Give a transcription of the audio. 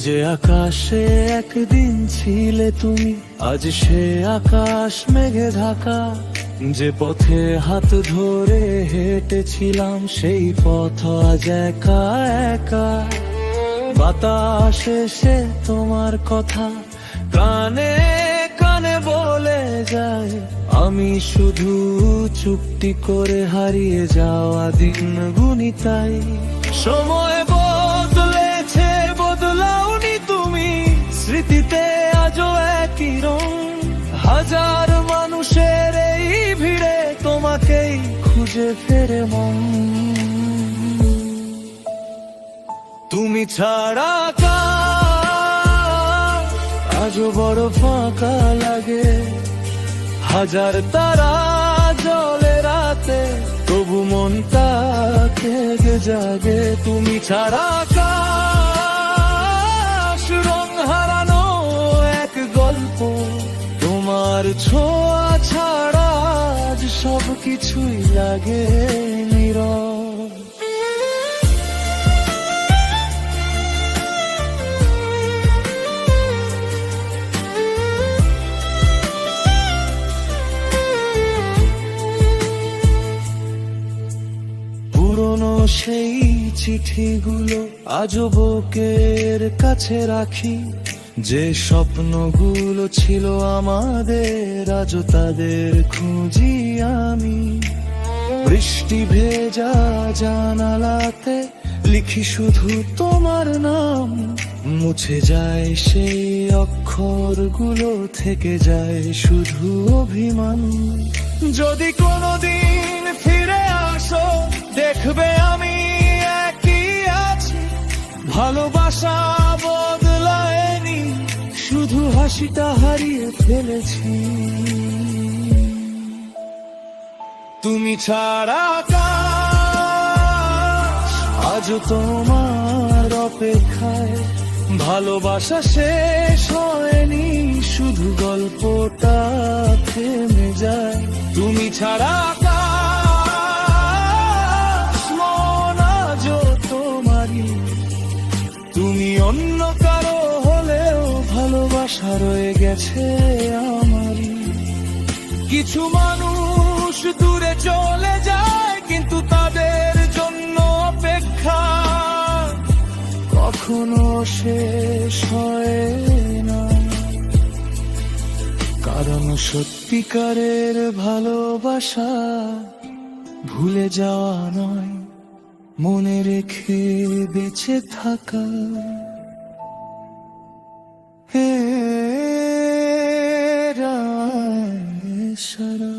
যে আকাশে একদিন ছিলে তুমি, আজ সে আকাশ মেঘে ঢাকা। যে পথে হাত ধরে হেঁটেছিলাম, সেই পথ আজ একা একা। বাতাস এসে তোমার কথা কানে কানে বলে যায়, আমি শুধু চুপটি করে হারিয়ে যাওয়া দিন গুনি তাই। সময় বদলেছে, বদলাওনি তুমি, স্মৃতিতে আজও একই রং। হাজার মানুষের এই ভিড়ে তোমাকেই খুঁজে ফেরে মন। তুমি ছাড়া আজও বড় ফাঁকা লাগে। হাজার তারা জলে রাতে, তবু মনটা কেঁদে জাগে। তুমি ছাড়া আকাশ রং হারানো এক গল্প, তোমার ছোঁয়া ছাড়া আজ সব কিছুই লাগে নীরব। পুরনো সেই চিঠিগুলো আজও বুকের কাছে রাখি। যে স্বপ্নগুলো ছিল আমাদের, আজও তাদের খুঁজি আমি। বৃষ্টি ভেজা জানালাতে লিখি শুধু তোমার নাম। মুছে যায় সেই অক্ষরগুলো, থেকে যায় শুধু অভিমান। যদি কোনোদিন ফিরে আসো, দেখবে আমি একই আছি। ভালোবাসা বদলায়নি, শুধু হাসিটা হারিয়ে ফেলেছি। তুমি ছাড়া আকাশ আজও তোমার অপেক্ষায়। ভালোবাসা শেষ হয়নি, শুধু গল্পটা থেমে যায়। তুমি ছাড়া আকাশ মন আজও তোমারই। তুমি অন্য কারো হলেও ভালোবাসা রয়ে গেছে আমারই। কিছু মানুষ দূরে চলে যায়, কিন্তু তাদের জন্য অপেক্ষা কখনো শেষ হয় না। কারণ সত্যিকারের ভালোবাসা ভুলে যাওয়া নয়, মনে রেখে বেঁচে থাকা। হে রায় সারা।